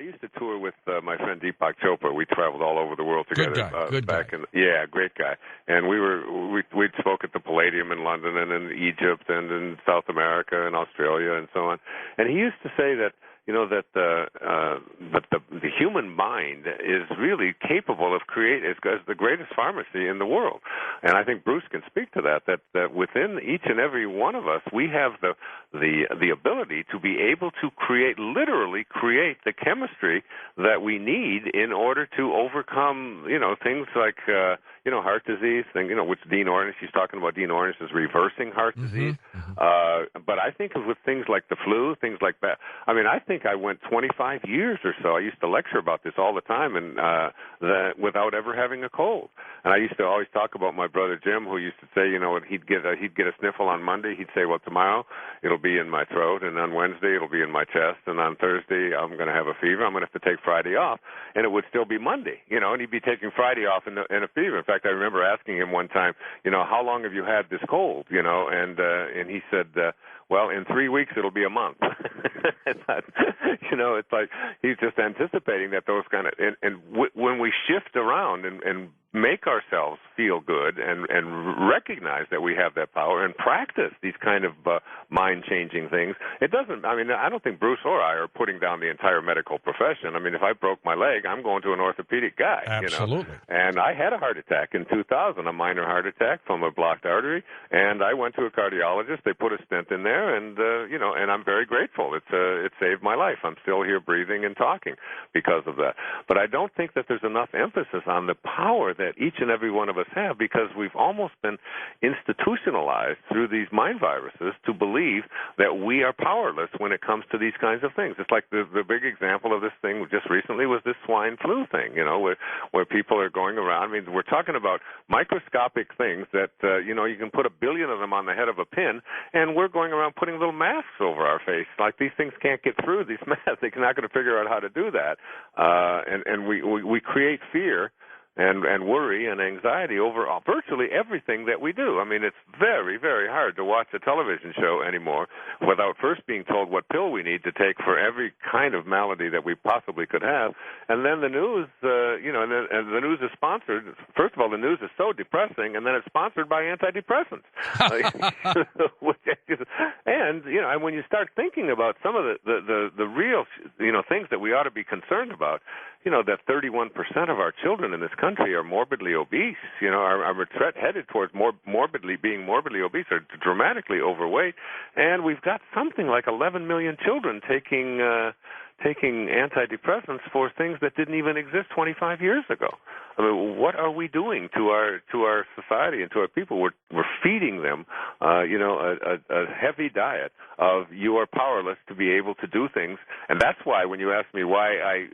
I used to tour with my friend Deepak Chopra. We traveled all over the world together. Good guy. Good back guy. Yeah, great guy. And we'd spoke at the Palladium in London and in Egypt and in South America and Australia and so on. And he used to say that that the human mind is really capable of creating, as the greatest pharmacy in the world. And I think Bruce can speak to that within each and every one of us, we have the ability to be able to literally create the chemistry that we need in order to overcome, things like, heart disease, which Dean Ornish, he's talking about Dean Ornish is reversing heart disease. But I think with things like the flu, things like that, I think I went 25 years or so. I used to lecture about this all the time, and without ever having a cold. And I used to always talk about my brother Jim, who used to say, he'd get a sniffle on Monday. He'd say, well, tomorrow it'll be in my throat, and on Wednesday it'll be in my chest, and on Thursday I'm going to have a fever. I'm going to have to take Friday off, and it would still be Monday, and he'd be taking Friday off in a fever. In fact, I remember asking him one time, how long have you had this cold? And he said, well, in 3 weeks it'll be a month. It's like he's just anticipating that those kind of when we shift around and make ourselves feel good and recognize that we have that power and practice these kind of mind-changing things, it doesn't, I don't think Bruce or I are putting down the entire medical profession. If I broke my leg, I'm going to an orthopedic guy. Absolutely. And I had a heart attack in 2000, a minor heart attack from a blocked artery, and I went to a cardiologist. They put a stent in there, and and I'm very grateful. It saved my life. I'm still here breathing and talking because of that. But I don't think that there's enough emphasis on the power that each and every one of us have, because we've almost been institutionalized through these mind viruses to believe that we are powerless when it comes to these kinds of things. It's like the big example of this thing just recently was this swine flu thing, where people are going around. We're talking about microscopic things that, you can put 1 billion of them on the head of a pin, and we're going around putting little masks over our face. Like, these things can't get through these masks. They're not going to figure out how to do that. And we create fear and worry and anxiety over virtually everything that we do. It's very, very hard to watch a television show anymore without first being told what pill we need to take for every kind of malady that we possibly could have. And then the news, and the news is sponsored. First of all, the news is so depressing, and then it's sponsored by antidepressants. And when you start thinking about some of the real, things that we ought to be concerned about, that 31% of our children in this country are morbidly obese, are headed towards being morbidly obese or dramatically overweight, and we've got something like 11 million children taking antidepressants for things that didn't even exist 25 years ago. What are we doing to our society and to our people? We're feeding them, a heavy diet of you are powerless to be able to do things, and that's why when you asked me why I,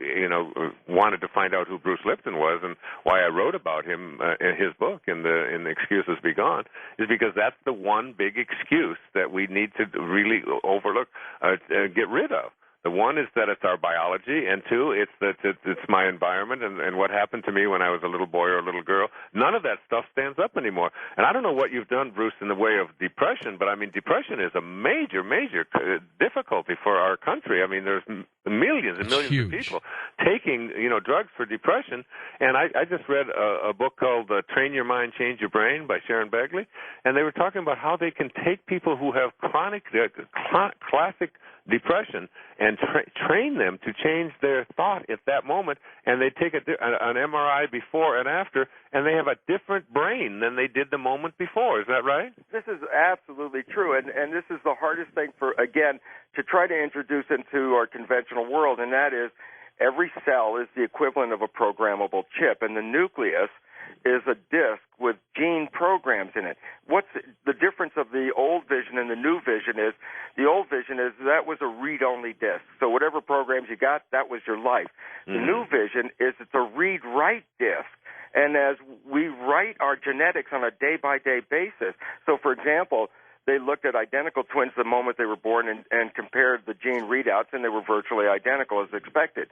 wanted to find out who Bruce Lipton was and why I wrote about him in his book in the Excuses Be Gone, is because that's the one big excuse that we need to really overlook, get rid of. The one is that it's our biology, and two, it's that it's my environment and what happened to me when I was a little boy or a little girl. None of that stuff stands up anymore. And I don't know what you've done, Bruce, in the way of depression, but depression is a major, major difficulty for our country. There's millions and millions of people taking, drugs for depression. And I just read a book called Train Your Mind, Change Your Brain by Sharon Begley, and they were talking about how they can take people who have classic depression and train them to change their thought at that moment, and they take an MRI before and after, and they have a different brain than they did the moment before. Is that right? This is absolutely true, and this is the hardest thing to try to introduce into our conventional world, and that is every cell is the equivalent of a programmable chip, and the nucleus is a disk with gene programs in it. What's the difference of the old vision and the new vision is the old vision is that was a read-only disk. So whatever programs you got, that was your life. Mm-hmm. The new vision is it's a read-write disk. And as we write our genetics on a day-by-day basis, so for example, they looked at identical twins the moment they were born and compared the gene readouts, and they were virtually identical as expected.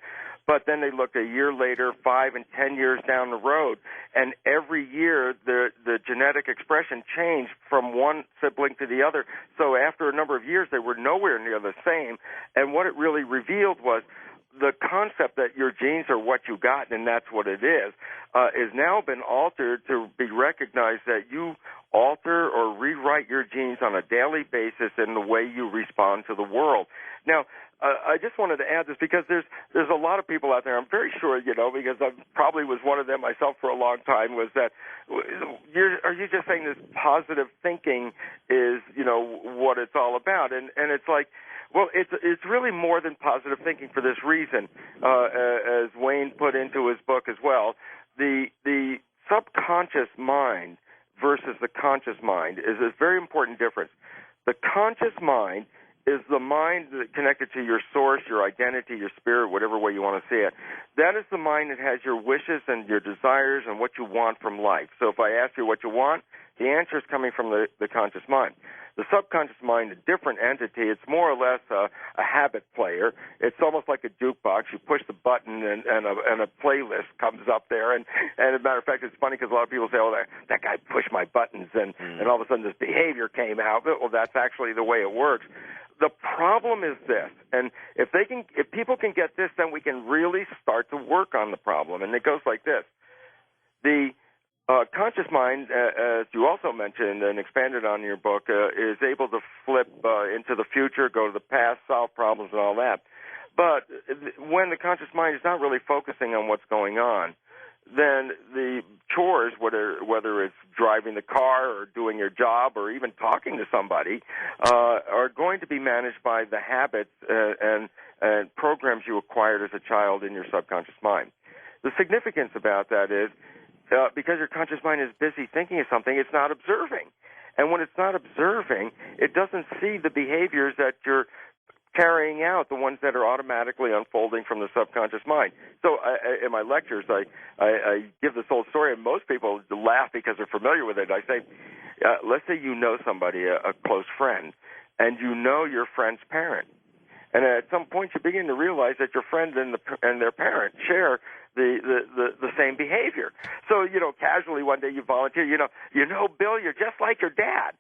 But then they looked a year later, 5 and 10 years down the road, and every year the genetic expression changed from one sibling to the other. So after a number of years, they were nowhere near the same. And what it really revealed was the concept that your genes are what you got and that's what it is now been altered to be recognized that you alter or rewrite your genes on a daily basis in the way you respond to the world. Now, I just wanted to add this because there's a lot of people out there, I'm very sure, because I probably was one of them myself for a long time, was that, are you just saying this positive thinking is, what it's all about? And it's like, well, it's really more than positive thinking for this reason, as Wayne put into his book as well. The subconscious mind versus the conscious mind is a very important difference. The conscious mind is the mind connected to your source, your identity, your spirit, whatever way you want to see it. That is the mind that has your wishes and your desires and what you want from life. So if I ask you what you want, the answer is coming from the conscious mind. The subconscious mind, a different entity, it's more or less a habit player. It's almost like a jukebox. You push the button and a playlist comes up there. And as a matter of fact, it's funny because a lot of people say, oh, that guy pushed my buttons and all of a sudden this behavior came out. Well, that's actually the way it works. The problem is this, and if people can get this, then we can really start to work on the problem. And it goes like this. The conscious mind, as you also mentioned and expanded on in your book, is able to flip into the future, go to the past, solve problems and all that. But when the conscious mind is not really focusing on what's going on, then the chores, whether it's driving the car or doing your job or even talking to somebody, are going to be managed by the habits and programs you acquired as a child in your subconscious mind. The significance about that is because your conscious mind is busy thinking of something, it's not observing. And when it's not observing, it doesn't see the behaviors that you're carrying out, the ones that are automatically unfolding from the subconscious mind. So in my lectures, I give this old story, and most people laugh because they're familiar with it. I say, let's say you know somebody, a close friend, and you know your friend's parent. And at some point you begin to realize that your friend and their parent share the same behavior. So, casually one day you volunteer, Bill, you're just like your dad.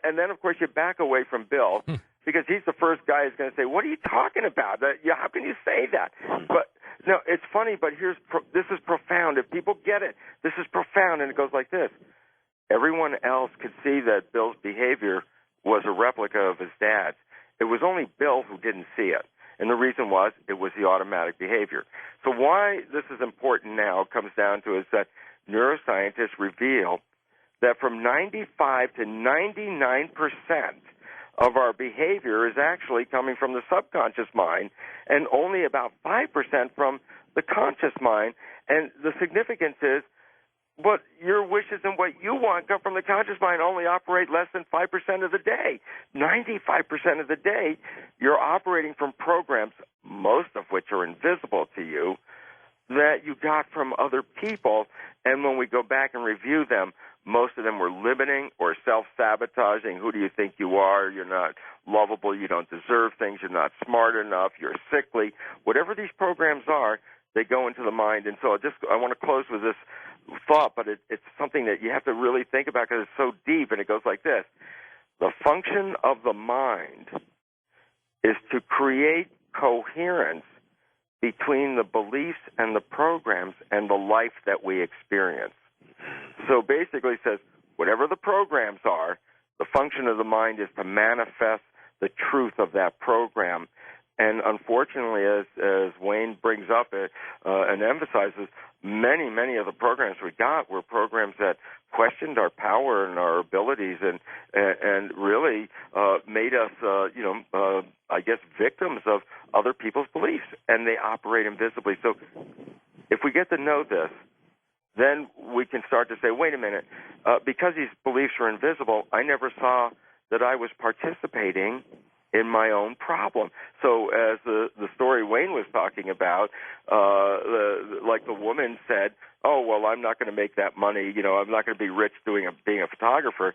And then, of course, you back away from Bill because he's the first guy who's going to say, what are you talking about? How can you say that? But, no, it's funny, but this is profound. If people get it, this is profound, and it goes like this. Everyone else could see that Bill's behavior was a replica of his dad's. It was only Bill who didn't see it. And the reason was it was the automatic behavior. So why this is important now comes down to is that neuroscientists reveal that from 95 to 99% of our behavior is actually coming from the subconscious mind and only about 5% from the conscious mind. And the significance is but your wishes and what you want come from the conscious mind only operate less than 5% of the day. 95% of the day, you're operating from programs, most of which are invisible to you, that you got from other people. And when we go back and review them, most of them were limiting or self-sabotaging. Who do you think you are? You're not lovable. You don't deserve things. You're not smart enough. You're sickly. Whatever these programs are, they go into the mind. And so I want to close with this thought, but it's something that you have to really think about because it's so deep, and it goes like this. The function of the mind is to create coherence between the beliefs and the programs and the life that we experience. So basically it says, whatever the programs are, the function of the mind is to manifest the truth of that program. And unfortunately, as Wayne brings up and emphasizes, many of the programs we got were programs that questioned our power and our abilities and really made us, I guess, victims of other people's beliefs, and they operate invisibly. So if we get to know this, then we can start to say, wait a minute, because these beliefs are invisible, I never saw that I was participating in my own problem. So as the story Wayne was talking about, like the woman said, oh, well, I'm not going to make that money, I'm not going to be rich being a photographer.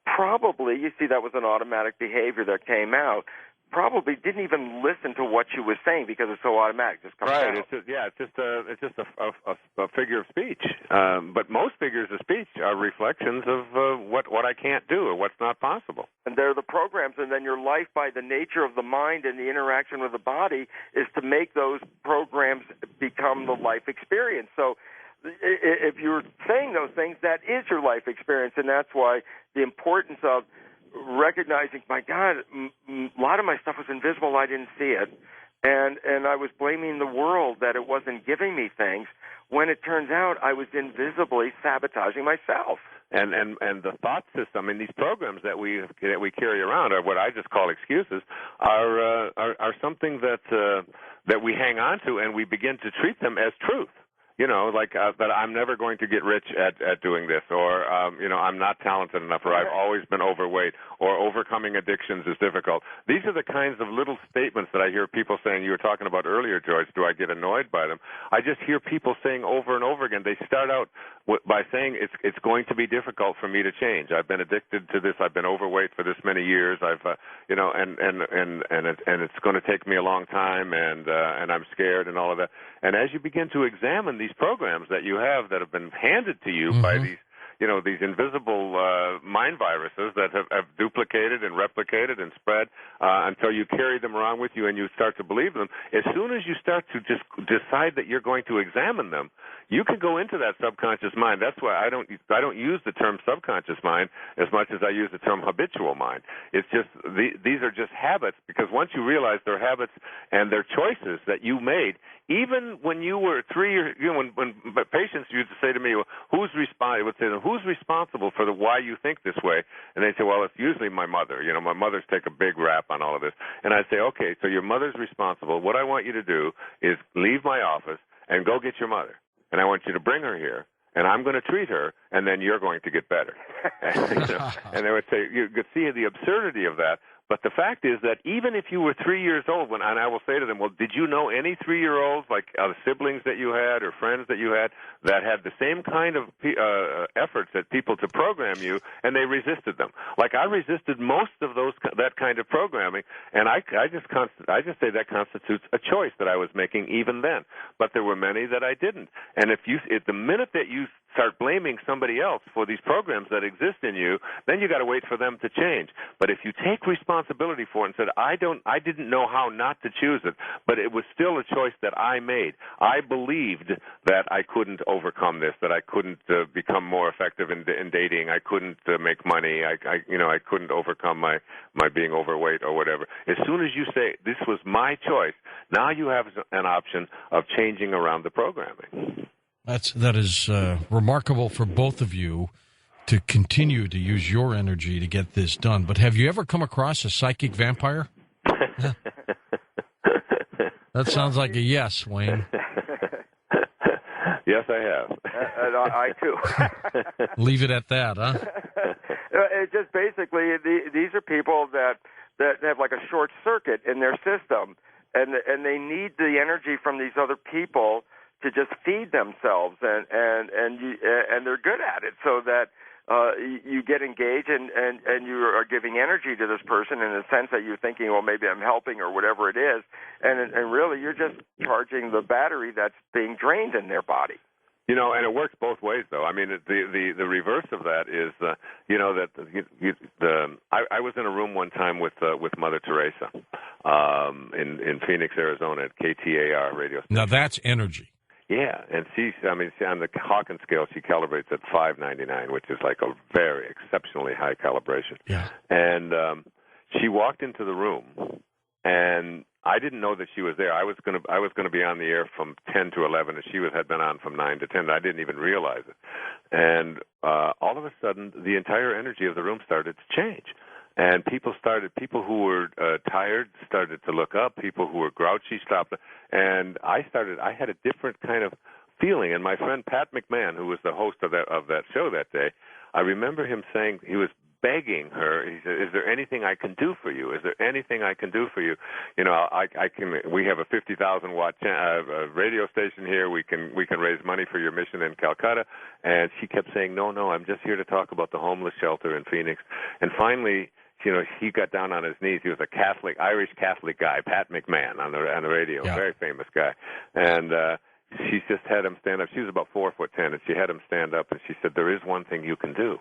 Probably, you see, that was an automatic behavior that came out. probably didn't even listen to what she was saying because it's so automatic. Just comes right. out. It's just a figure of speech. But most figures of speech are reflections of what I can't do or what's not possible. And they're the programs, and then your life, by the nature of the mind and the interaction with the body, is to make those programs become the life experience. So if you're saying those things, that is your life experience, and that's why the importance of recognizing, my God, a lot of my stuff was invisible. I didn't see it. And I was blaming the world that it wasn't giving me things, when it turns out I was invisibly sabotaging myself. And the thought system, and these programs that we carry around are what I just call excuses, are something that we hang on to, and we begin to treat them as truth. You know, like that I'm never going to get rich at doing this, or I'm not talented enough, or I've always been overweight, or overcoming addictions is difficult. These are the kinds of little statements that I hear people saying. You were talking about earlier, George. Do I get annoyed by them? I just hear people saying over and over again. They start out by saying it's going to be difficult for me to change. I've been addicted to this. I've been overweight for this many years. I've and it's going to take me a long time, and I'm scared and all of that. And as you begin to examine these programs that you have that have been handed to you by these invisible mind viruses that have duplicated and replicated and spread until you carry them around with you and you start to believe them, as soon as you start to just decide that you're going to examine them, you can go into that subconscious mind. That's why I don't use the term subconscious mind as much as I use the term habitual mind. It's just these are just habits, because once you realize they're habits and they're choices that you made, even when you were 3 years, when patients used to say to me, well, who's responsible for why you think this way? And they say, well, it's usually my mother. My mother's take a big rap on all of this. And I say, okay, so your mother's responsible. What I want you to do is leave my office and go get your mother. And I want you to bring her here, and I'm going to treat her, and then you're going to get better. And they would say, you could see the absurdity of that. But the fact is that even if you were 3 years old, and I will say to them, well, did you know any 3-year-olds, like siblings that you had or friends that you had, that had the same kind of efforts at people to program you, and they resisted them? Like I resisted most of that kind of programming, and I just say that constitutes a choice that I was making even then. But there were many that I didn't. And if the minute that you start blaming somebody else for these programs that exist in you, then you got to wait for them to change. But if you take responsibility for it and said, I didn't know how not to choose it, but it was still a choice that I made. I believed that I couldn't overcome this, that I couldn't become more effective in dating. I couldn't make money. I couldn't overcome my being overweight or whatever. As soon as you say this was my choice, now you have an option of changing around the programming. That is remarkable for both of you to continue to use your energy to get this done. But have you ever come across a psychic vampire? That sounds like a yes, Wayne. Yes, I have. And I too. Leave it at that, huh? It just basically, these are people that have like a short circuit in their system, and they need the energy from these other people to just feed themselves, and they're good at it, so that you get engaged and you are giving energy to this person in the sense that you're thinking, well, maybe I'm helping or whatever it is, and really you're just charging the battery that's being drained in their body. And it works both ways, though. I mean, the reverse of that is, I was in a room one time with Mother Teresa in Phoenix, Arizona, at KTAR radio station. Now that's energy. Yeah, and on the Hawkins scale, she calibrates at 599, which is like a very exceptionally high calibration. Yeah. And she walked into the room, and I didn't know that she was there. I was going to be on the air from 10 to 11, and she had been on from 9 to 10. I didn't even realize it. And all of a sudden, the entire energy of the room started to change. And people who were tired started to look up. People who were grouchy stopped. And I had a different kind of feeling. And my friend Pat McMahon, who was the host of that show that day, I remember him saying, he was begging her. He said, "Is there anything I can do for you? Is there anything I can do for you? I can. We have a 50,000 watt radio station here. We can raise money for your mission in Calcutta." And she kept saying, "No, I'm just here to talk about the homeless shelter in Phoenix." And finally, he got down on his knees. He was a Irish Catholic guy, Pat McMahon on the radio, very famous guy, and she just had him stand up. She was about 4'10", and she had him stand up, and she said, "There is one thing you can do."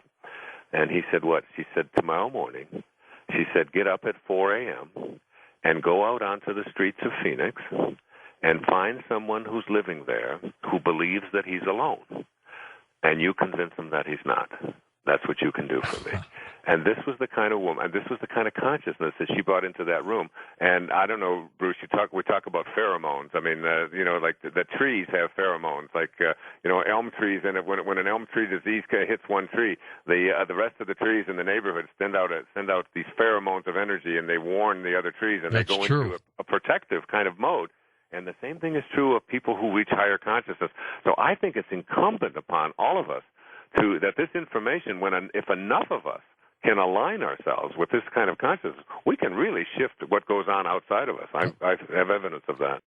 And he said, "What?" She said, "Tomorrow morning," she said, "get up at 4 a.m. and go out onto the streets of Phoenix and find someone who's living there who believes that he's alone, and you convince him that he's not. That's what you can do for me." And this was the kind of woman, and this was the kind of consciousness that she brought into that room. And I don't know, Bruce, we talk about pheromones. I mean, like the trees have pheromones, like elm trees. And when an elm tree disease hits one tree, the rest of the trees in the neighborhood send out these pheromones of energy, and they warn the other trees, and they go into a protective kind of mode. And the same thing is true of people who reach higher consciousness. So I think it's incumbent upon all of us that this information, if enough of us can align ourselves with this kind of consciousness, we can really shift what goes on outside of us. I have evidence of that.